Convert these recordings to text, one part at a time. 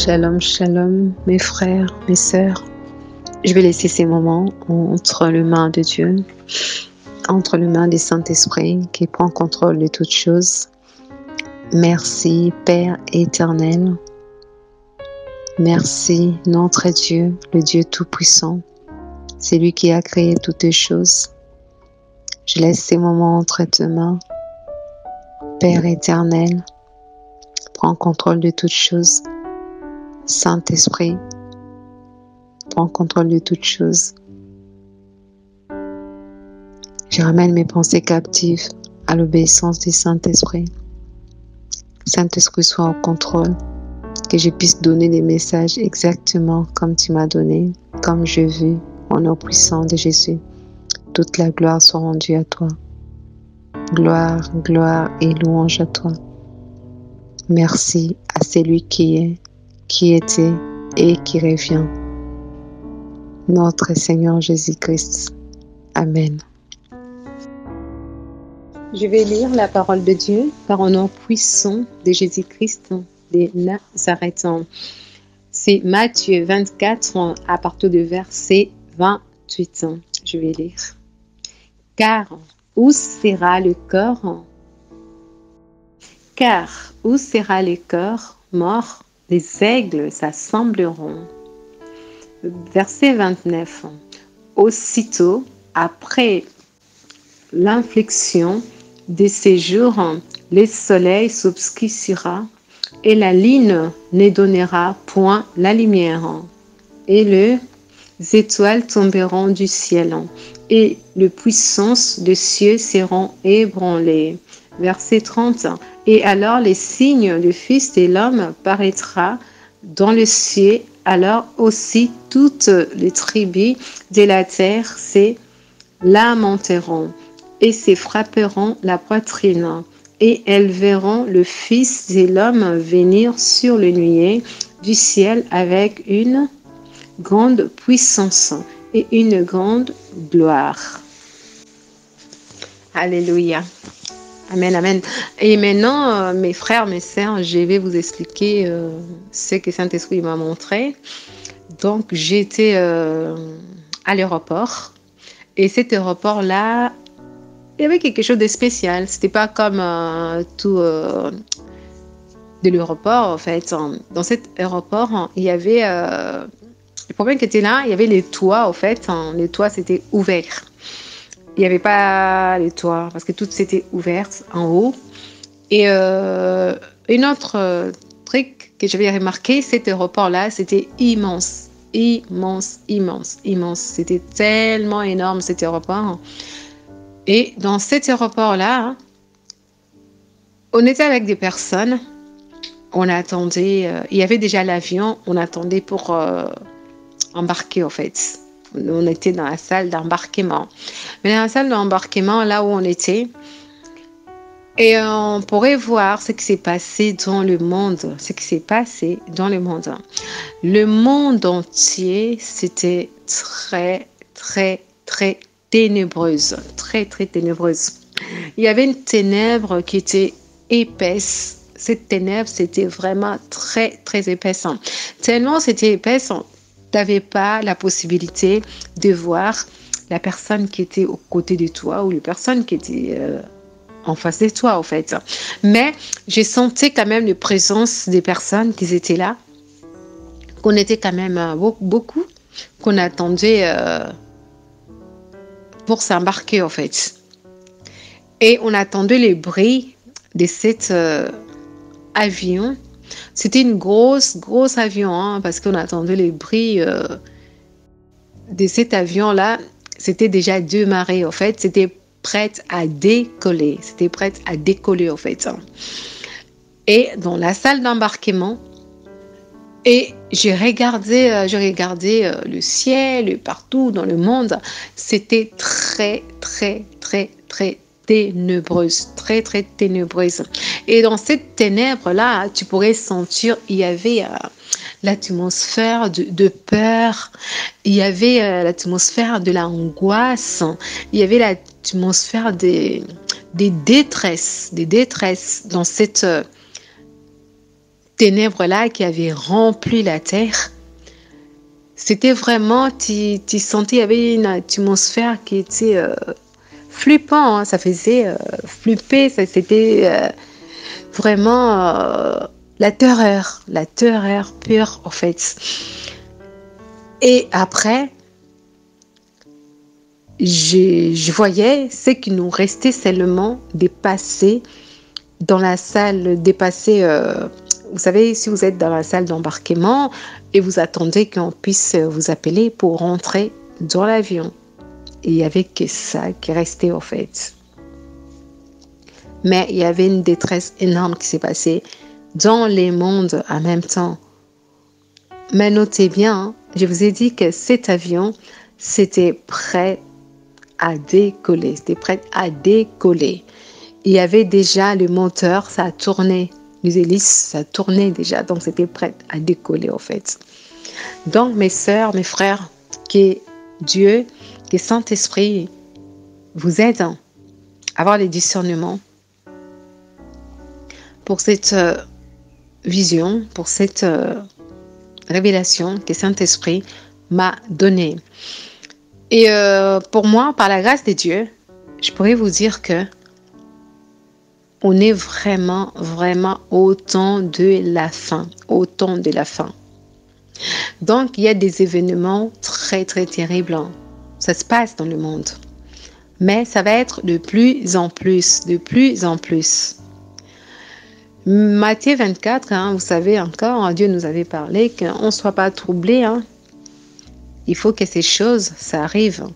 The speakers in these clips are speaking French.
Shalom, shalom, mes frères, mes sœurs. Je vais laisser ces moments entre les mains de Dieu, entre les mains du Saint-Esprit qui prend contrôle de toutes choses. Merci, Père éternel. Merci, notre Dieu, le Dieu Tout-Puissant. C'est lui qui a créé toutes les choses. Je laisse ces moments entre tes mains. Père éternel, prends contrôle de toutes choses. Saint-Esprit, prends contrôle de toutes choses. Je ramène mes pensées captives à l'obéissance du Saint-Esprit. Saint-Esprit, sois au contrôle, que je puisse donner des messages exactement comme tu m'as donné, comme je veux, au nom puissant de Jésus. Toute la gloire soit rendue à toi. Gloire, gloire et louange à toi. Merci à celui qui est, qui était et qui revient. Notre Seigneur Jésus-Christ. Amen. Je vais lire la parole de Dieu par un nom puissant de Jésus-Christ de Nazareth. C'est Matthieu 24 à partir du verset 28. Je vais lire. Car où sera le corps? Car où sera le corps mort? Les aigles s'assembleront. Verset 29. Aussitôt, après l'infliction de ces jours, le soleil s'obscurcira et la lune ne donnera point la lumière. Et les étoiles tomberont du ciel et les puissances des cieux seront ébranlées. Verset 30. Et alors les signes du Fils de l'homme paraîtra dans le ciel. Alors aussi toutes les tribus de la terre se lamenteront et se frapperont la poitrine. Et elles verront le Fils de l'homme venir sur le nuée du ciel avec une grande puissance et une grande gloire. Alléluia. Amen, amen. Et maintenant, mes frères, mes sœurs, je vais vous expliquer ce que Saint-Esprit m'a montré. Donc, j'étais à l'aéroport. Et cet aéroport-là, il y avait quelque chose de spécial. C'était pas comme tout de l'aéroport, en fait. Dans cet aéroport, il y avait... le problème qui était là, il y avait les toits, en fait. Les toits, c'était ouvert. Il n'y avait pas les toits parce que tout s'était ouvert en haut. Et un autre truc que j'avais remarqué, cet aéroport-là, c'était immense. Immense, immense, immense. C'était tellement énorme cet aéroport. Et dans cet aéroport-là, on était avec des personnes. On attendait, il y avait déjà l'avion, on attendait pour embarquer en fait. On était dans la salle d'embarquement. Mais dans la salle d'embarquement, là où on était, et on pourrait voir ce qui s'est passé dans le monde. Ce qui s'est passé dans le monde. Le monde entier, c'était très, très, très ténébreuse. Très, très ténébreuse. Il y avait une ténèbre qui était épaisse. Cette ténèbre, c'était vraiment très, très épaisse. Tellement c'était épaisse, tu n'avais pas la possibilité de voir la personne qui était aux côtés de toi ou les personnes qui étaient en face de toi, en fait. Mais j'ai senti quand même la présence des personnes qui étaient là, qu'on était quand même beaucoup, qu'on attendait pour s'embarquer, en fait. Et on attendait les bruits de cet avion. C'était une grosse avion, parce qu'on attendait les bruits de cet avion-là. C'était déjà démarré, en fait. C'était prête à décoller. C'était prête à décoller, en fait. Et dans la salle d'embarquement, et j'ai regardé le ciel partout dans le monde. C'était très, très, très, très ténébreuse, très, très ténébreuse. Et dans cette ténèbre-là, tu pourrais sentir, il y avait l'atmosphère de peur, il y avait l'atmosphère de l'angoisse, il y avait l'atmosphère des détresses dans cette ténèbres-là qui avaient rempli la terre. C'était vraiment, tu sentais, il y avait une atmosphère qui était flippant, hein. Ça faisait flipper, c'était vraiment la terreur pure en fait. Et après, je voyais ce qui nous restait seulement de passer dans la salle, vous savez, si vous êtes dans la salle d'embarquement et vous attendez qu'on puisse vous appeler pour rentrer dans l'avion. Et il n'y avait que ça qui restait en fait. Mais il y avait une détresse énorme qui s'est passée dans les mondes en même temps. Mais notez bien, hein, je vous ai dit que cet avion, c'était prêt à décoller. C'était prêt à décoller. Il y avait déjà le moteur, ça tournait. Les hélices, ça tournait déjà. Donc, c'était prêt à décoller, en fait. Donc, mes sœurs, mes frères, que Dieu, que Saint-Esprit vous aide à avoir les discernements pour cette vision, pour cette révélation que Saint-Esprit m'a donnée. Et pour moi, par la grâce de Dieu, je pourrais vous dire que on est vraiment, vraiment au temps de la fin. Au temps de la fin. Donc, il y a des événements très, très terribles. Ça se passe dans le monde. Mais ça va être de plus en plus, de plus en plus. Matthieu 24, hein, vous savez encore, Dieu nous avait parlé qu'on ne soit pas troublé. Hein. Il faut que ces choses, ça arrive.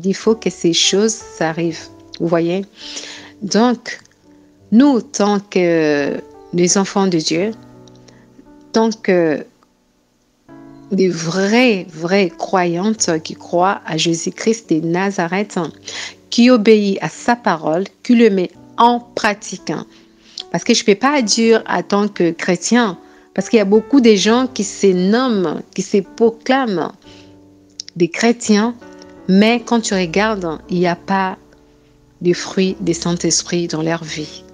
Il faut que ces choses, ça arrive. Vous voyez? Donc, nous, tant que les enfants de Dieu, tant que des vraies croyantes qui croient à Jésus-Christ de Nazareth, qui obéit à sa parole, qui le met en pratique. Parce que je ne peux pas dire en tant que chrétien, parce qu'il y a beaucoup de gens qui se nomment, qui se proclament des chrétiens, mais quand tu regardes, il n'y a pas de fruits du Saint-Esprit dans leur vie.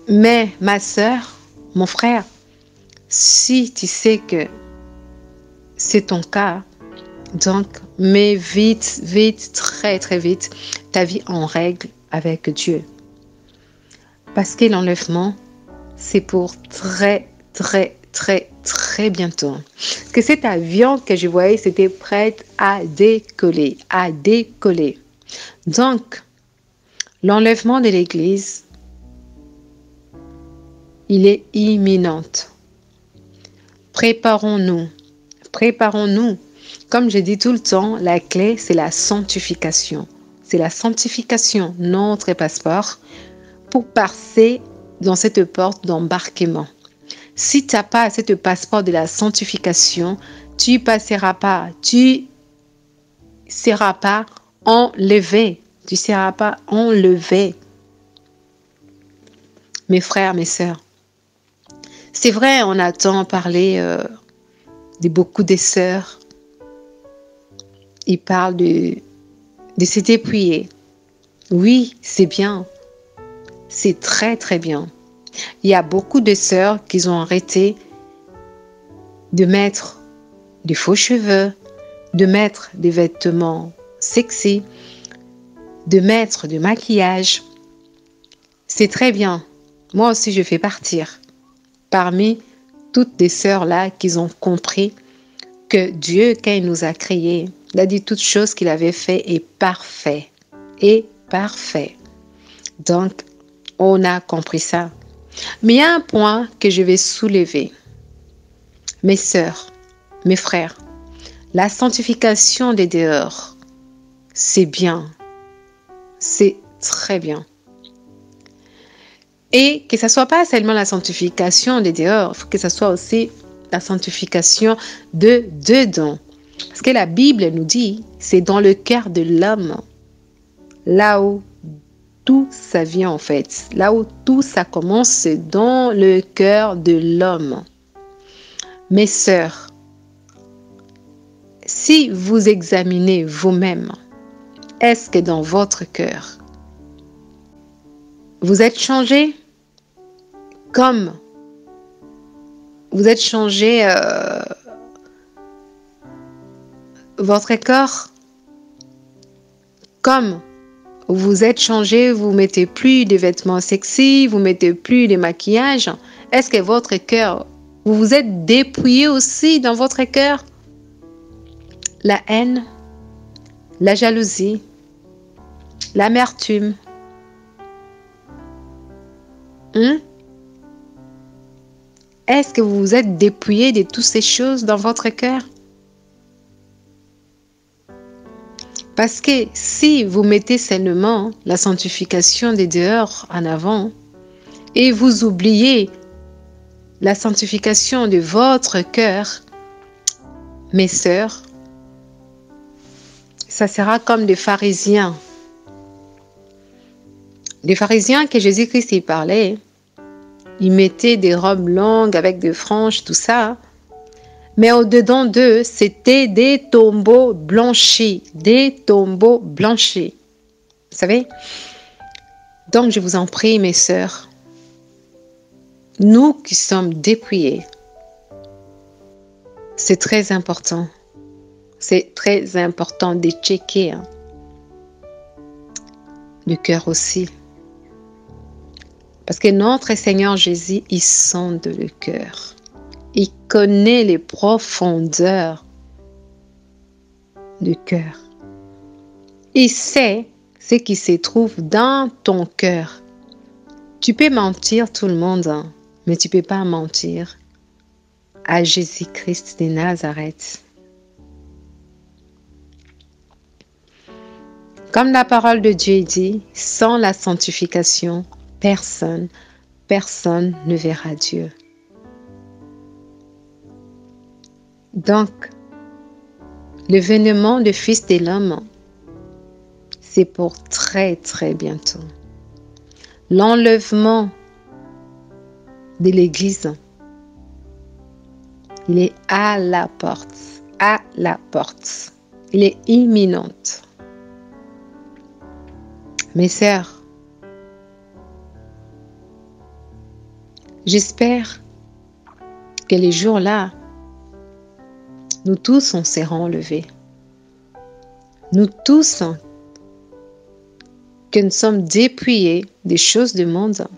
Mais ma sœur, mon frère, si tu sais que c'est ton cas, donc mets vite, très très vite ta vie en règle avec Dieu. Parce que l'enlèvement, c'est pour très bientôt. Parce que cet avion que je voyais, c'était prêt à décoller, Donc, l'enlèvement de l'Église, il est imminent. Préparons-nous. Comme je dis tout le temps, la clé, c'est la sanctification. C'est la sanctification, notre passeport, pour passer dans cette porte d'embarquement. Si tu n'as pas cette passeport de la sanctification, tu ne passeras pas. Tu ne seras pas enlevé. Tu ne seras pas enlevé. Mes frères, mes sœurs, c'est vrai, on entend parler de beaucoup de sœurs. Ils parlent de se dépouiller. Oui, c'est bien. C'est très, très bien. Il y a beaucoup de sœurs qui ont arrêté de mettre des faux cheveux, de mettre des vêtements sexy, de mettre du maquillage. C'est très bien. Moi aussi, je fais partir parmi toutes les sœurs-là qui ont compris que Dieu, quand il nous a créés, il a dit toutes choses qu'il avait fait est parfait. Et parfait. Donc, on a compris ça. Mais il y a un point que je vais soulever. Mes sœurs, mes frères, la sanctification des dehors, c'est bien. C'est très bien. Et que ce ne soit pas seulement la sanctification des dehors, il faut que ce soit aussi la sanctification de dedans. Parce que la Bible nous dit, c'est dans le cœur de l'homme, là où tout ça vient en fait. Là où tout ça commence, c'est dans le cœur de l'homme. Mes sœurs, si vous examinez vous-même, est-ce que dans votre cœur, vous êtes changé? comme vous êtes changé votre corps, comme vous êtes changé, vous mettez plus de vêtements sexy, vous mettez plus de maquillage. Est-ce que votre cœur, vous vous êtes dépouillé aussi dans votre cœur? La haine, la jalousie, l'amertume. Est-ce que vous vous êtes dépouillé de toutes ces choses dans votre cœur? Parce que si vous mettez seulement la sanctification des dehors en avant et vous oubliez la sanctification de votre cœur, mes sœurs, ça sera comme des pharisiens. Les pharisiens que Jésus-Christ y parlait, ils mettaient des robes longues avec des franges, tout ça. Mais au-dedans d'eux, c'était des tombeaux blanchis. Des tombeaux blanchis. Vous savez? Donc, je vous en prie, mes sœurs, nous qui sommes dépouillés, c'est très important. C'est très important de checker le cœur aussi. Parce que notre Seigneur Jésus, il sonde le cœur. Il connaît les profondeurs du cœur. Il sait ce qui se trouve dans ton cœur. Tu peux mentir tout le monde, mais tu ne peux pas mentir à Jésus-Christ de Nazareth. Comme la parole de Dieu dit, sans la sanctification, personne ne verra Dieu. Donc, l'événement du Fils de l'homme, c'est pour très très bientôt. L'enlèvement de l'Église, il est à la porte, il est imminent. Mes sœurs, j'espère que les jours-là, nous tous, on sera enlevés. Nous tous, que nous sommes dépouillés des choses du monde.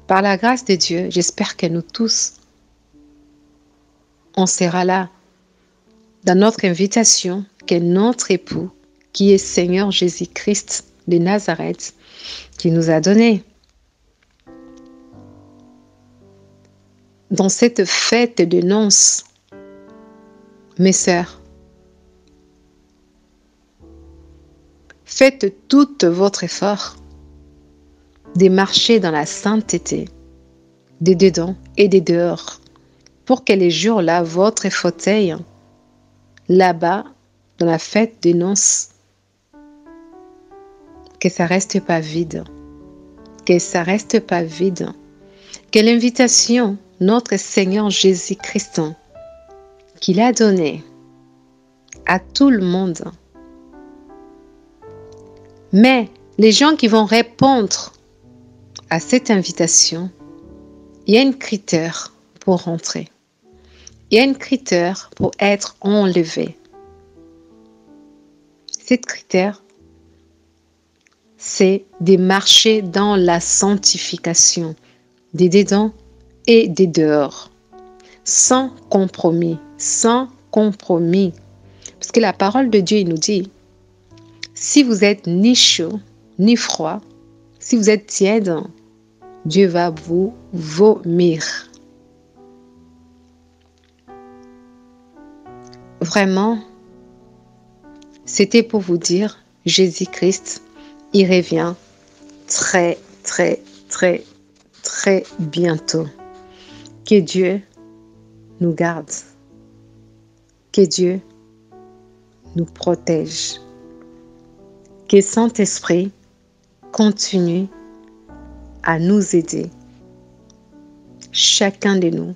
Par la grâce de Dieu, j'espère que nous tous, on sera là dans notre invitation que notre époux, qui est Seigneur Jésus-Christ de Nazareth, qui nous a donné. Dans cette fête de noces, mes sœurs, faites tout votre effort de marcher dans la sainteté, des dedans et des dehors, pour que les jours-là, votre fauteuil, là-bas, dans la fête des noces, que ça reste pas vide, que ça reste pas vide, que l'invitation, notre Seigneur Jésus-Christ, qu'il a donnée à tout le monde. Mais les gens qui vont répondre à cette invitation, il y a un critère pour rentrer. Il y a un critère pour être enlevé. Cet critère, c'est de marcher dans la sanctification des dedans et des dehors, sans compromis, sans compromis. Parce que la parole de Dieu, il nous dit, si vous êtes ni chaud, ni froid, si vous êtes tiède, Dieu va vous vomir. Vraiment, c'était pour vous dire, Jésus-Christ, il revient très, très, très, très bientôt. Que Dieu nous garde. Que Dieu nous protège. Que Saint-Esprit continue à nous aider, chacun de nous,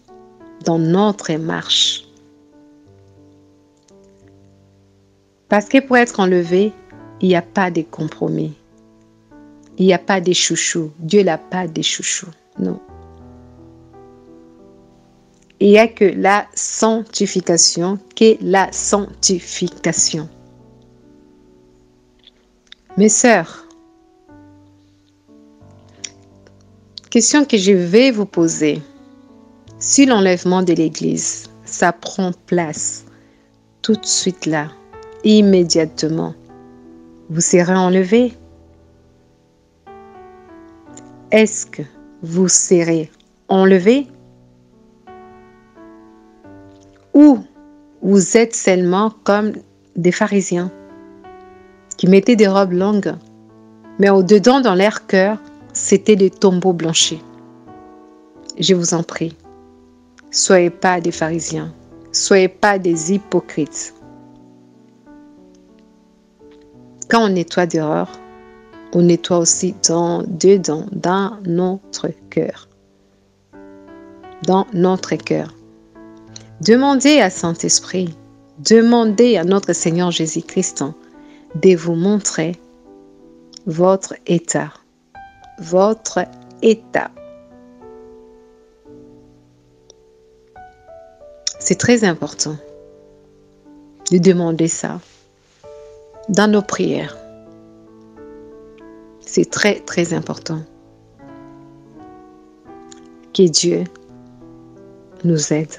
dans notre marche. Parce que pour être enlevé, il n'y a pas de compromis. Il n'y a pas des chouchous. Dieu n'a pas des chouchous. Non. Il n'y a que la sanctification, qu'est la sanctification. Mes sœurs, question que je vais vous poser. Si l'enlèvement de l'Église, ça prend place tout de suite là, immédiatement, vous serez enlevé? Est-ce que vous serez enlevé? Ou vous êtes seulement comme des pharisiens qui mettaient des robes longues, mais au-dedans, dans leur cœur, c'était des tombeaux blanchis. Je vous en prie, soyez pas des pharisiens, soyez pas des hypocrites. Quand on nettoie d'erreur, on nettoie aussi dedans, dans notre cœur. Dans notre cœur. Demandez à Saint-Esprit, demandez à notre Seigneur Jésus-Christ de vous montrer votre état. Votre état. C'est très important de demander ça dans nos prières. C'est très, très important que Dieu nous aide.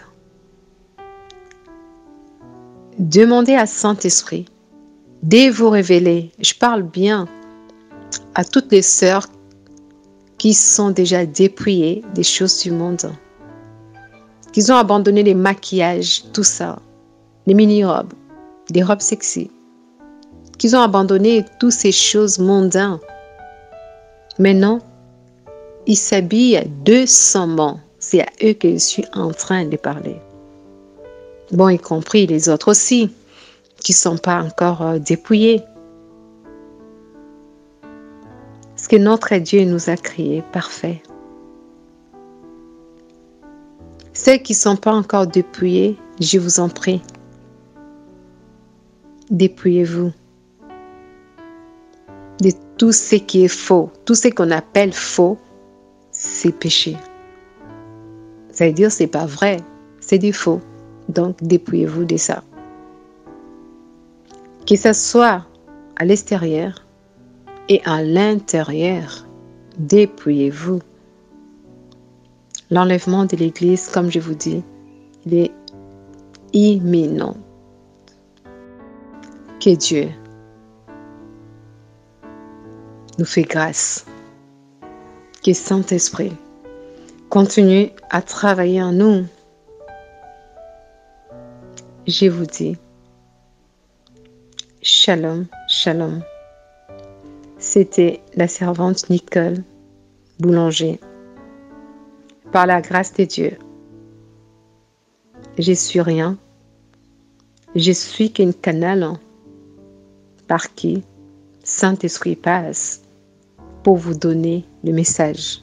Demandez à Saint-Esprit de vous révéler. Je parle bien à toutes les sœurs qui sont déjà dépouillées des choses du monde, qui ont abandonné les maquillages, tout ça, les mini-robes, les robes sexy, qui ont abandonné toutes ces choses mondaines. Maintenant, ils s'habillent décemment. C'est à eux que je suis en train de parler. Bon, y compris les autres aussi, qui ne sont pas encore dépouillés. Parce que notre Dieu nous a créés parfaits. Ceux qui ne sont pas encore dépouillés, je vous en prie, dépouillez-vous de tout ce qui est faux. Tout ce qu'on appelle faux, c'est péché. Ça veut dire que ce n'est pas vrai, c'est du faux. Donc, dépouillez-vous de ça. Que ce soit à l'extérieur et à l'intérieur, dépouillez-vous. L'enlèvement de l'Église, comme je vous dis, il est imminent. Que Dieu nous fait grâce. Que Saint-Esprit continue à travailler en nous. Je vous dis, shalom, shalom. C'était la servante Nicole Boulanger. Par la grâce de Dieu, je suis rien. Je suis qu'un canal par qui Saint-Esprit passe pour vous donner le message.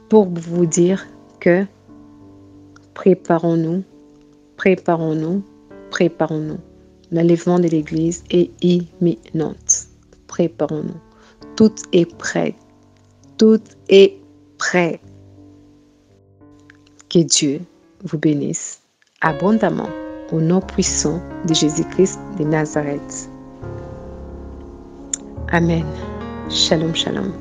Pour vous dire que préparons-nous, préparons-nous, préparons-nous. L'enlèvement de l'Église est imminent. Préparons-nous. Tout est prêt. Tout est prêt. Que Dieu vous bénisse abondamment au nom puissant de Jésus-Christ de Nazareth. Amen. Shalom, shalom.